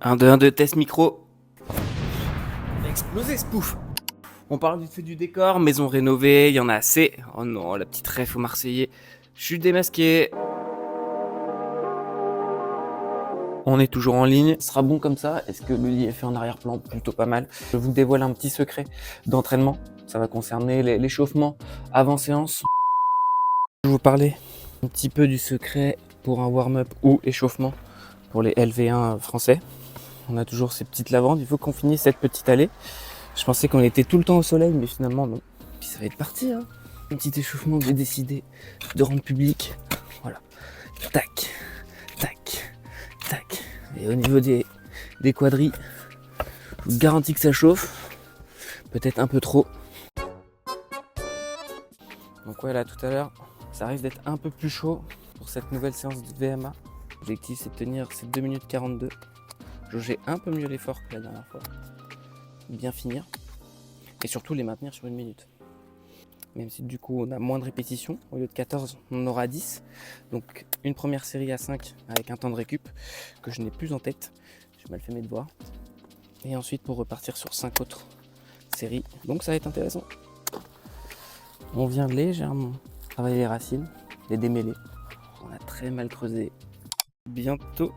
Un, deux, test micro. Explosé ce pouf. On parle vite fait du décor, maison rénovée, il y en a assez. Oh non, la petite ref au Marseillais. Je suis démasqué. On est toujours en ligne. Ce sera bon comme ça. Est-ce que le lit est fait en arrière-plan? Plutôt pas mal. Je vous dévoile un petit secret d'entraînement. Ça va concerner l'échauffement avant séance. Je vais vous parler un petit peu du secret pour un warm-up ou échauffement pour les LV1 français. On a toujours ces petites lavandes. Il faut qu'on finisse cette petite allée. Je pensais qu'on était tout le temps au soleil, mais finalement non. Puis ça va être parti, hein. Un petit échauffement que j'ai décidé de rendre public. Voilà. Tac, tac, tac. Et au niveau des quadris, je vous garantis que ça chauffe. Peut-être un peu trop. Donc ouais, là tout à l'heure, ça risque d'être un peu plus chaud pour cette nouvelle séance de VMA. L'objectif c'est de tenir ces 2 minutes 42. Jauger un peu mieux l'effort que la dernière fois. Bien finir. Et surtout les maintenir sur 1 minute. Même si du coup on a moins de répétitions, au lieu de 14 on aura 10. Donc une première série à 5 avec un temps de récup que je n'ai plus en tête. J'ai mal fait mes devoirs. Et ensuite pour repartir sur 5 autres séries. Donc ça va être intéressant. On vient légèrement travailler les racines, les démêler. On a très mal creusé. Bientôt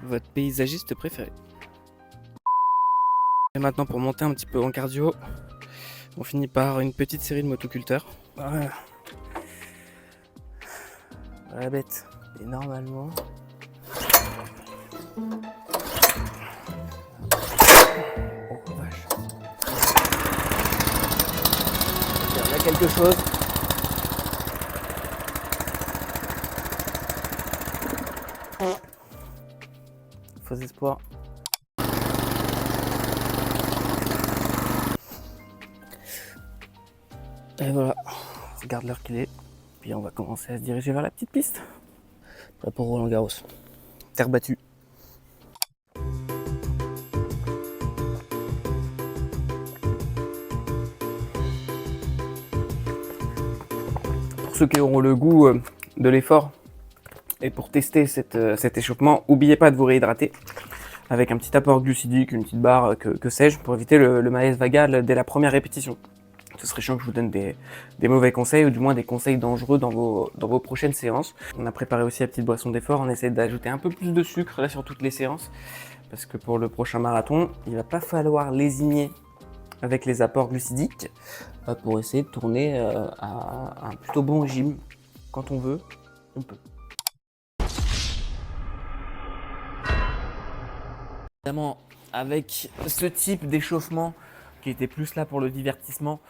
votre paysagiste préféré. Et maintenant pour monter un petit peu en cardio, on finit par une petite série de motoculteurs. Voilà. La bête. Et normalement... Oh vache. Il y a quelque chose. Faux espoir. Et voilà, on regarde l'heure qu'il est. Puis on va commencer à se diriger vers la petite piste. Prêt pour Roland Garros. Terre battue. Pour ceux qui auront le goût de l'effort et pour tester cet échauffement, n'oubliez pas de vous réhydrater avec un petit apport glucidique, une petite barre, que sais-je, pour éviter le malaise vagal dès la première répétition. Ce serait chiant que je vous donne des mauvais conseils ou du moins des conseils dangereux dans vos prochaines séances. On a préparé aussi la petite boisson d'effort, on essaie d'ajouter un peu plus de sucre là sur toutes les séances parce que pour le prochain marathon, il va pas falloir lésigner avec les apports glucidiques pour essayer de tourner à un plutôt bon régime. Quand on veut, on peut. Évidemment, avec ce type d'échauffement qui était plus là pour le divertissement,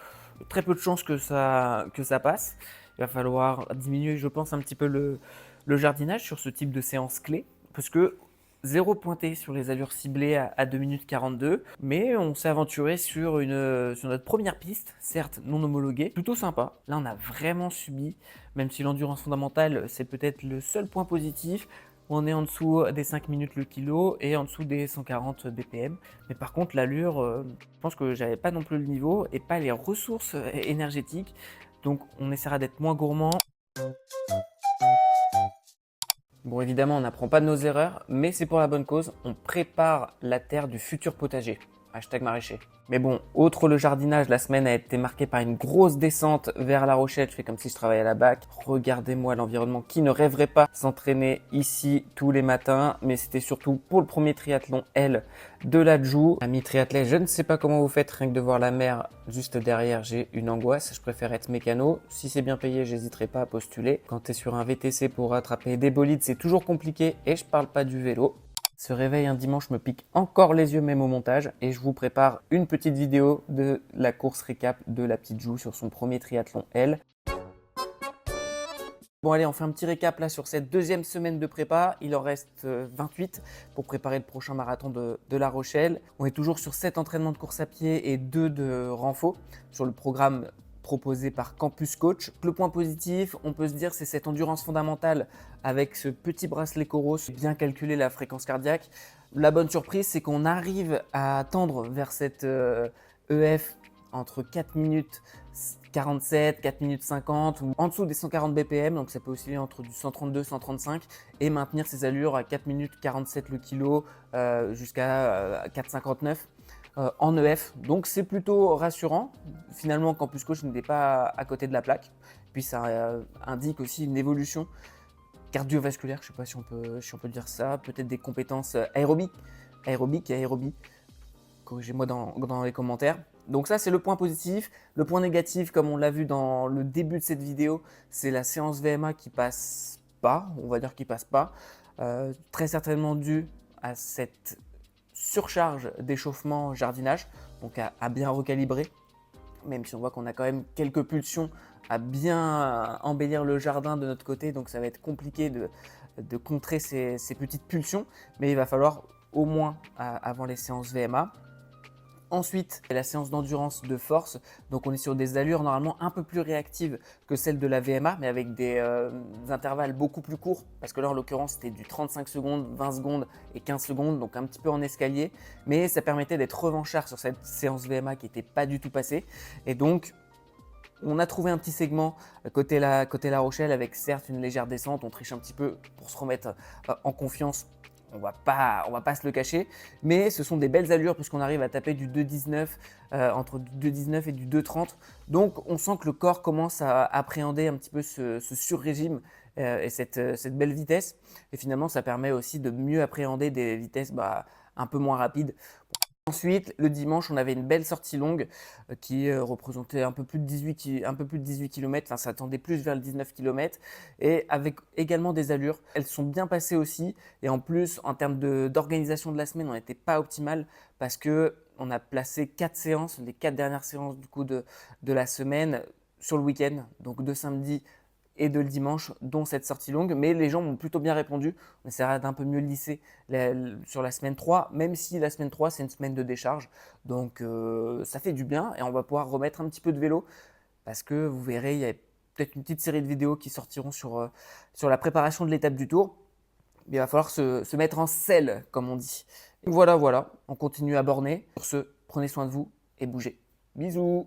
très peu de chances que ça passe. Il va falloir diminuer, je pense, un petit peu le jardinage sur ce type de séance clé, parce que zéro pointé sur les allures ciblées à 2 minutes 42, mais on s'est aventuré sur notre première piste, certes non homologuée, plutôt sympa. Là, on a vraiment subi, même si l'endurance fondamentale, c'est peut-être le seul point positif. On est en dessous des 5 minutes le kilo et en dessous des 140 BPM. Mais par contre, l'allure, je pense que j'avais pas non plus le niveau et pas les ressources énergétiques. Donc on essaiera d'être moins gourmand. Bon, évidemment, on n'apprend pas de nos erreurs, mais c'est pour la bonne cause. On prépare la terre du futur potager. Hashtag maraîcher. Mais bon, autre le jardinage, la semaine a été marquée par une grosse descente vers La Rochelle. Je fais comme si je travaillais à la BAC. Regardez-moi l'environnement. Qui ne rêverait pas s'entraîner ici tous les matins? Mais c'était surtout pour le premier triathlon L de l'Adjou. Ami triathlète, je ne sais pas comment vous faites. Rien que de voir la mer juste derrière, j'ai une angoisse. Je préfère être mécano. Si c'est bien payé, j'hésiterai pas à postuler. Quand tu es sur un VTC pour attraper des bolides, c'est toujours compliqué. Et je parle pas du vélo. Ce réveil un dimanche me pique encore les yeux même au montage et je vous prépare une petite vidéo de la course récap de la petite Jou sur son premier triathlon L. Bon allez, on fait un petit récap là sur cette deuxième semaine de prépa. Il en reste 28 pour préparer le prochain marathon de La Rochelle. On est toujours sur 7 entraînements de course à pied et 2 de renfo sur le programme proposé par Campus Coach. Le point positif, on peut se dire, c'est cette endurance fondamentale avec ce petit bracelet Coros, bien calculer la fréquence cardiaque. La bonne surprise, c'est qu'on arrive à tendre vers cette EF entre 4 minutes 47, 4 minutes 50 ou en dessous des 140 BPM, donc ça peut osciller entre du 132, 135 et maintenir ses allures à 4 minutes 47 le kilo jusqu'à 4,59 en EF. Donc c'est plutôt rassurant finalement Campus Coach n'était pas à côté de la plaque. Puis ça indique aussi une évolution cardiovasculaire, je ne sais pas si on peut dire ça, peut-être des compétences aérobiques et aérobie. Corrigez-moi dans les commentaires. Donc ça, c'est le point positif. Le point négatif, comme on l'a vu dans le début de cette vidéo, c'est la séance VMA qui passe pas, on va dire qui passe pas. Très certainement dû à cette surcharge d'échauffement jardinage, donc à bien recalibrer, même si on voit qu'on a quand même quelques pulsions à bien embellir le jardin de notre côté, donc ça va être compliqué de contrer ces petites pulsions, mais il va falloir au moins avant les séances VMA. Ensuite, la séance d'endurance de force, donc on est sur des allures normalement un peu plus réactives que celles de la VMA, mais avec des intervalles beaucoup plus courts, parce que là en l'occurrence c'était du 35 secondes, 20 secondes et 15 secondes, donc un petit peu en escalier, mais ça permettait d'être revanchard sur cette séance VMA qui n'était pas du tout passée, et donc on a trouvé un petit segment côté La Rochelle avec certes une légère descente, on triche un petit peu pour se remettre en confiance. On va pas se le cacher, mais ce sont des belles allures puisqu'on arrive à taper du 2,19 entre du 2,19 et du 2,30. Donc on sent que le corps commence à appréhender un petit peu ce sur-régime et cette belle vitesse. Et finalement, ça permet aussi de mieux appréhender des vitesses un peu moins rapides. Ensuite, le dimanche, on avait une belle sortie longue qui représentait un peu plus de 18 km, enfin ça tendait plus vers le 19 km et avec également des allures. Elles sont bien passées aussi et en plus, en termes d'organisation de la semaine, on n'était pas optimal parce qu'on a placé 4 séances, les 4 dernières séances du coup de la semaine sur le week-end, donc de samedi et de le dimanche, dont cette sortie longue. Mais les gens m'ont plutôt bien répondu. On essaiera d'un peu mieux lisser sur la semaine 3, même si la semaine 3, c'est une semaine de décharge. Donc ça fait du bien et on va pouvoir remettre un petit peu de vélo parce que vous verrez, il y a peut-être une petite série de vidéos qui sortiront sur la préparation de l'étape du Tour. Il va falloir se mettre en selle, comme on dit. Voilà, on continue à borner. Sur ce, prenez soin de vous et bougez. Bisous!